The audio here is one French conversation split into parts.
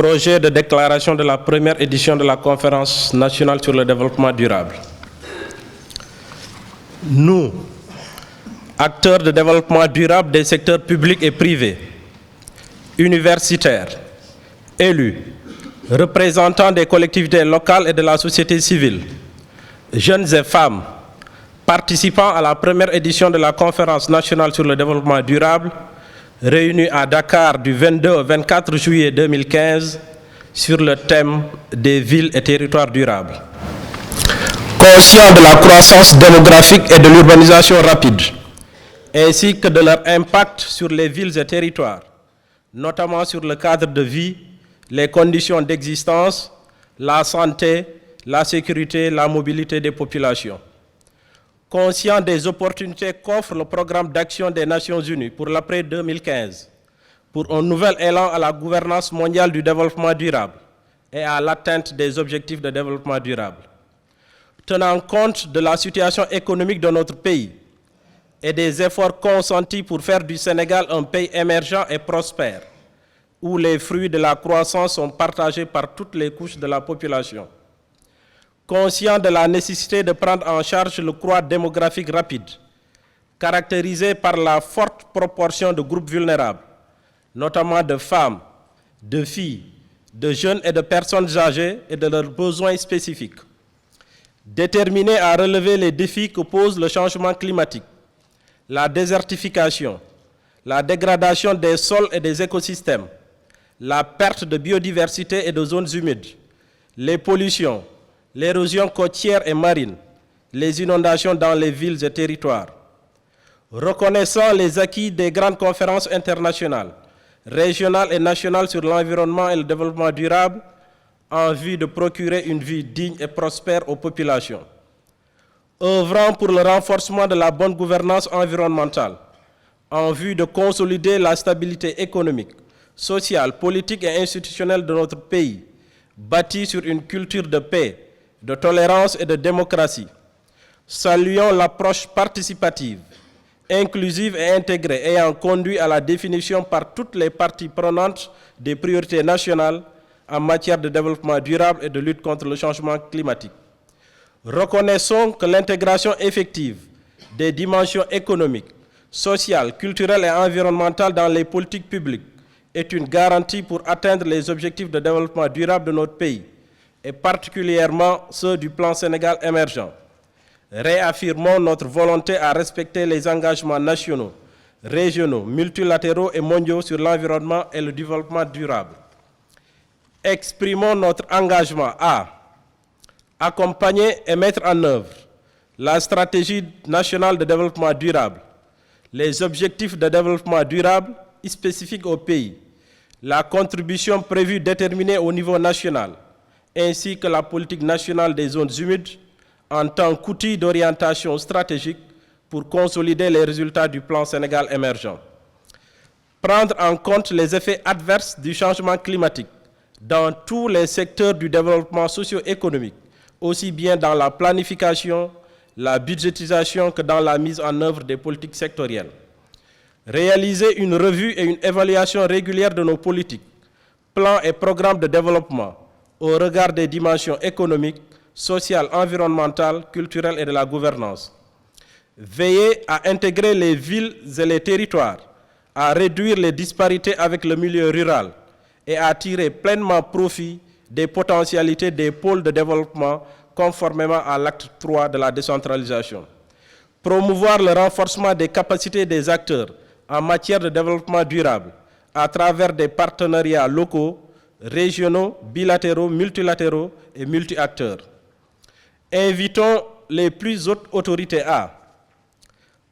Projet de déclaration de la première édition de la Conférence nationale sur le développement durable. Nous, acteurs de développement durable des secteurs publics et privés, universitaires, élus, représentants des collectivités locales et de la société civile, jeunes et femmes, participants à la première édition de la Conférence nationale sur le développement durable, réunis à Dakar du 22 au 24 juillet 2015 sur le thème des villes et territoires durables. Conscients de la croissance démographique et de l'urbanisation rapide, ainsi que de leur impact sur les villes et territoires, notamment sur le cadre de vie, les conditions d'existence, la santé, la sécurité, la mobilité des populations. Conscient des opportunités qu'offre le programme d'action des Nations Unies pour l'après 2015, pour un nouvel élan à la gouvernance mondiale du développement durable et à l'atteinte des objectifs de développement durable. Tenant compte de la situation économique de notre pays et des efforts consentis pour faire du Sénégal un pays émergent et prospère, où les fruits de la croissance sont partagés par toutes les couches de la population. Conscient de la nécessité de prendre en charge le croît démographique rapide, caractérisé par la forte proportion de groupes vulnérables, notamment de femmes, de filles, de jeunes et de personnes âgées et de leurs besoins spécifiques. Déterminé à relever les défis que pose le changement climatique, la désertification, la dégradation des sols et des écosystèmes, la perte de biodiversité et de zones humides, les pollutions, l'érosion côtière et marine, les inondations dans les villes et territoires. Reconnaissant les acquis des grandes conférences internationales, régionales et nationales sur l'environnement et le développement durable, en vue de procurer une vie digne et prospère aux populations. Œuvrant pour le renforcement de la bonne gouvernance environnementale, en vue de consolider la stabilité économique, sociale, politique et institutionnelle de notre pays, bâtie sur une culture de paix, de tolérance et de démocratie. Saluons l'approche participative, inclusive et intégrée ayant conduit à la définition par toutes les parties prenantes des priorités nationales en matière de développement durable et de lutte contre le changement climatique. Reconnaissons que l'intégration effective des dimensions économiques, sociales, culturelles et environnementales dans les politiques publiques est une garantie pour atteindre les objectifs de développement durable de notre pays, et particulièrement ceux du plan Sénégal émergent. Réaffirmons notre volonté à respecter les engagements nationaux, régionaux, multilatéraux et mondiaux sur l'environnement et le développement durable. Exprimons notre engagement à accompagner et mettre en œuvre la stratégie nationale de développement durable, les objectifs de développement durable spécifiques au pays, la contribution prévue déterminée au niveau national, ainsi que la politique nationale des zones humides en tant qu'outil d'orientation stratégique pour consolider les résultats du plan Sénégal émergent. Prendre en compte les effets adverses du changement climatique dans tous les secteurs du développement socio-économique, aussi bien dans la planification, la budgétisation que dans la mise en œuvre des politiques sectorielles. Réaliser une revue et une évaluation régulière de nos politiques, plans et programmes de développement au regard des dimensions économiques, sociales, environnementales, culturelles et de la gouvernance. Veiller à intégrer les villes et les territoires, à réduire les disparités avec le milieu rural et à tirer pleinement profit des potentialités des pôles de développement conformément à l'acte 3 de la décentralisation. Promouvoir le renforcement des capacités des acteurs en matière de développement durable à travers des partenariats locaux, régionaux, bilatéraux, multilatéraux et multi-acteurs. Invitons les plus hautes autorités à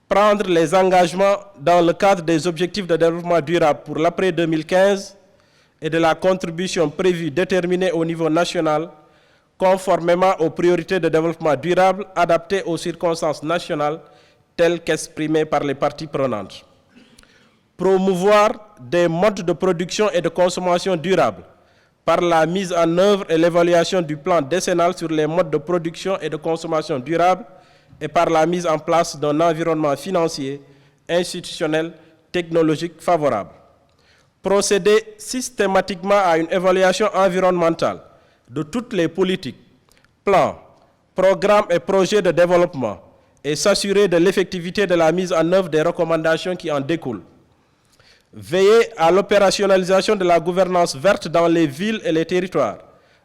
prendre les engagements dans le cadre des objectifs de développement durable pour l'après 2015 et de la contribution prévue déterminée au niveau national conformément aux priorités de développement durable adaptées aux circonstances nationales telles qu'exprimées par les parties prenantes. Promouvoir des modes de production et de consommation durables par la mise en œuvre et l'évaluation du plan décennal sur les modes de production et de consommation durables et par la mise en place d'un environnement financier, institutionnel, technologique favorable. procéder systématiquement à une évaluation environnementale de toutes les politiques, plans, programmes et projets de développement et s'assurer de l'effectivité de la mise en œuvre des recommandations qui en découlent. Veiller à l'opérationnalisation de la gouvernance verte dans les villes et les territoires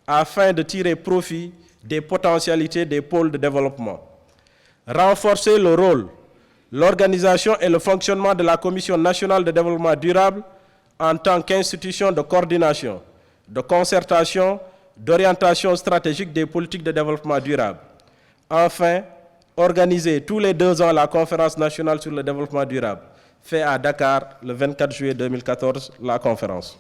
afin de tirer profit des potentialités des pôles de développement. Renforcer le rôle, l'organisation et le fonctionnement de la Commission nationale de développement durable en tant qu'institution de coordination, de concertation, d'orientation stratégique des politiques de développement durable. Enfin, organiser tous les 2 ans la conférence nationale sur le développement durable, fait à Dakar le 24 juillet 2014, la conférence.